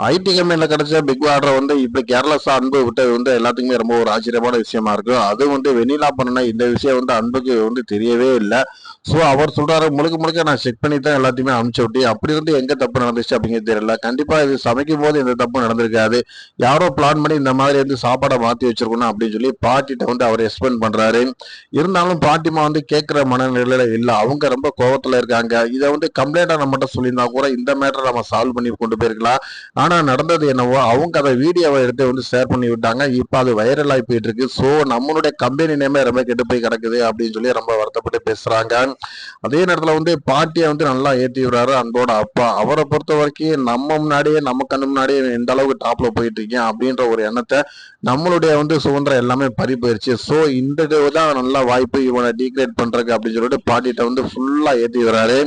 ID கம்பெனில கிடைச்ச big order வந்து இப்படி கேர்லெஸ்ஸா அன்பு விட்டது வந்து எல்லாத்துக்குமே ரொம்ப ஒரு ஆச்சரியமான விஷயமா இருக்கு. அது வந்து வெண்ணிலா பண்ண இந்த விஷயம் வந்து அன்புக்கு வந்து தெரியவே இல்லை. ஸோ அவர் சொல்றாரு, முழுக்க முழுக்க நான் செக் பண்ணி தான் எல்லாத்தையுமே அனுப்பிச்சு விட்டு அப்படி இருந்து எங்க தப்பு நடந்துச்சு அப்படிங்கிறது தெரியல. கண்டிப்பா இது சமைக்கும் போது எந்த தப்பு நடந்திருக்காது. யாரோ பிளான் பண்ணி இந்த மாதிரி வந்து சாப்பாடை மாத்தி வச்சிருக்கணும் அப்படின்னு சொல்லி பாட்டிட்ட வந்து அவர் எக்ஸ்பிளைன் பண்றாரு. இருந்தாலும் பாட்டிமா வந்து கேட்கிற மனநிலையில இல்ல. அவங்க ரொம்ப கோவத்துல இருக்காங்க. இதை வந்து கம்ப்ளைண்டா நம்மகிட்ட சொல்லியிருந்தா கூட இந்த மேட்டரை நம்ம சால்வ் பண்ணி கொண்டு போயிருக்கலாம். ஆனா நடந்தது என்னவோ அவங்க அதை வீடியோவை எடுத்து வந்து ஷேர் பண்ணி விட்டாங்க. இப்ப அது வைரல் ஆகி போயிட்டு இருக்கு. சோ நம்மளுடைய கம்பெனி நேமே ரொம்ப கெட்டு போய் கிடக்குது அப்படின்னு சொல்லி ரொம்ப வருத்தப்பட்டு பேசுறாங்க. அதே நேரத்துல வந்து பாட்டியை வந்து நல்லா ஏத்தி விடுறாரு அன்போட அப்பா. அவரை பொறுத்த வரைக்கும் நம்ம முன்னாடியே நம்ம கண்ணு முன்னாடியே எந்த அளவுக்கு டாப்ல போயிட்டு இருக்கேன் அப்படின்ற ஒரு எண்ணத்தை நம்மளுடைய வந்து சுதந்திரம் எல்லாமே பறி போயிருச்சு. ஸோ இந்த தான் நல்ல வாய்ப்பு இவனை டீக்ரேட் பண்றதுக்கு அப்படின்னு சொல்லிட்டு பாட்டிட்ட வந்து ஃபுல்லா ஏத்தி விடுறாரு.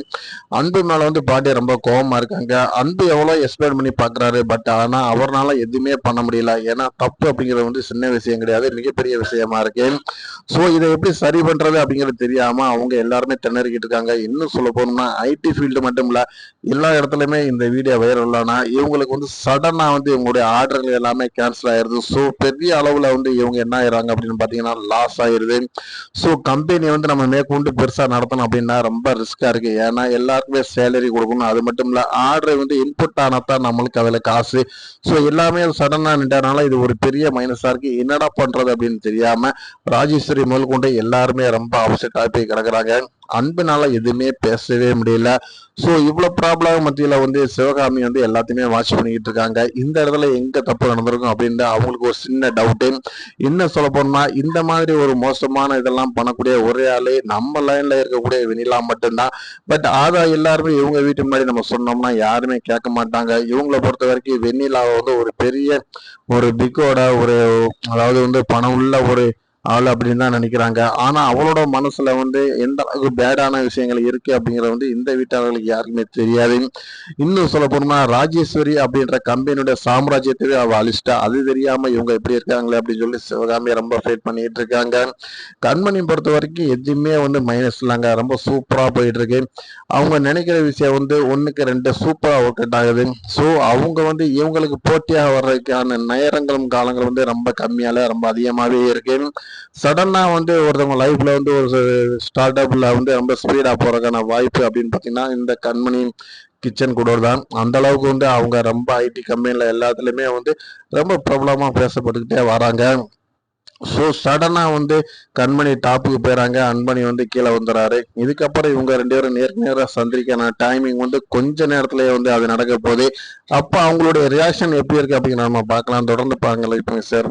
அன்பு மேல வந்து பாட்டி ரொம்ப கோபமா இருக்காங்க. அன்பு எவ்வளவு எக்ஸ்பிளைன் பண்ணி பாக்குறாரு. பட் ஆனா அவர்னால எதுவுமே பண்ண முடியல. ஏன்னா தப்பு அப்படிங்கிறது வந்து சின்ன விஷயம் கிடையாது, மிகப்பெரிய விஷயமா இருக்கு. சோ இதை எப்படி சரி பண்றது அப்படிங்கிறது தெரியாம அவங்க எல்லாருமே திணறிக்கிட்டு இருக்காங்க. இன்னும் சொல்ல போனோம்னா ஐடி ஃபீல்டு மட்டும் இல்ல, எல்லா இடத்துலயுமே இந்த வீடியோ வைரல் ஆனா இவங்களுக்கு வந்து சடனா வந்து இவங்களுடைய ஆர்டர்கள் எல்லாமே கேன்சல் ஆயிருது. ஸோ பெரிய அளவுல வந்து இவங்க என்ன ஆயிடுறாங்க அப்படின்னு பாத்தீங்கன்னா லாஸ் ஆயிருது. ஸோ கம்பெனி வந்து நம்ம மேற்கொண்டு பெருசா நடத்தணும் அப்படின்னா ரொம்ப ரிஸ்கா இருக்கு. ஏன்னா எல்லாருக்குமே சேலரி கொடுக்கணும். அது மட்டும் இல்ல ஆர்டர் வந்து இன்புட் ஆனாதான் நம்மளுக்கு அதுல காசு. ஸோ எல்லாமே சடனா நின்றனால இது ஒரு பெரிய மைனஸா இருக்கு. என்னடா பண்றது அப்படின்னு தெரியாம ராஜேஸ்வரி முதல் கொண்டு எல்லாருமே ரொம்ப அப்செட் ஆகி போய் கிடக்குறாங்க. அன்புனால எதுவுமே பேசவே முடியல. ஸோ இவ்வளவு ப்ராப்ளம் மத்தியில வந்து சிவகாமி வந்து எல்லாத்தையுமே வாட்ச் பண்ணிக்கிட்டு இருக்காங்க. இந்த இடத்துல எங்க தப்பு நடந்திருக்கும் அப்படின்னு அவங்களுக்கு ஒரு சின்ன டவுட்டு. இன்னும் சொல்ல போனா இந்த மாதிரி ஒரு மோசமான இதெல்லாம் பண்ணக்கூடிய ஒரே ஆளு நம்ம லைன்ல இருக்கக்கூடிய வெண்ணிலா மட்டும்தான். பட் ஆதா எல்லாருமே இவங்க வீட்டு முன்னாடி நம்ம சொன்னோம்னா யாருமே கேட்க மாட்டாங்க. இவங்களை பொறுத்த வரைக்கும் வெண்ணிலா வந்து ஒரு பெரிய ஒரு பிக்கோட ஒரு, அதாவது வந்து பணம் உள்ள ஒரு ஆள் அப்படின்னு தான் நினைக்கிறாங்க. ஆனா அவளோட மனசுல வந்து எந்த அளவுக்கு பேடான விஷயங்கள் இருக்கு அப்படிங்கறது வந்து இந்த வீட்டாளர்களுக்கு யாருக்குமே தெரியாது. இன்னும் சொல்ல போனோம்னா ராஜேஸ்வரி அப்படின்ற கம்பெனியோட சாம்ராஜ்யத்தையே அவ அழிச்சிட்டா. அது தெரியாம இவங்க எப்படி இருக்காங்களே அப்படின்னு சொல்லி சிவகாமி ரொம்ப ஃபைட் பண்ணிட்டு இருக்காங்க. கண்மணி பொறுத்த வரைக்கும் எதுவுமே வந்து மைனஸ் இல்லைங்க, ரொம்ப சூப்பரா போயிட்டு இருக்கு. அவங்க நினைக்கிற விஷயம் வந்து ஒண்ணுக்கு ரெண்டு சூப்பரா ஒர்க் அவுட் ஆகுது. ஸோ அவங்க வந்து இவங்களுக்கு போட்டியாக வர்றதுக்கான நேரங்களும் காலங்களும் வந்து ரொம்ப கம்மியால ரொம்ப அதிகமாவே இருக்கு. சடனா வந்து ஒருத்தவங்க லைஃப்ல வந்து ஒரு ஸ்டார்ட் அப்ல வந்து ரொம்ப ஸ்பீடா போறதுக்கான வாய்ப்பு அப்படின்னு பாத்தீங்கன்னா இந்த கண்மணி கிச்சன் கூட தான். அந்த அளவுக்கு வந்து அவங்க ரொம்ப ஐடி கம்பெனில எல்லாத்துலயுமே வந்து ரொம்ப பிரபலமா பேசப்பட்டுக்கிட்டே வராங்க. ஸோ சடனா வந்து கண்மணி டாப்புக்கு போயிறாங்க, அன்பணி வந்து கீழே வந்துடுறாரு. இதுக்கப்புறம் இவங்க ரெண்டு பேரும் நேருக்கு நேராக சந்திரிக்கான டைமிங் வந்து கொஞ்ச நேரத்திலேயே வந்து அது நடக்க போகுது. அப்போ அவங்களுடைய ரியாக்ஷன் எப்படி இருக்கு அப்படிங்கிற நம்ம பார்க்கலாம். தொடர்ந்து பாருங்கள். இப்போ சேரும்.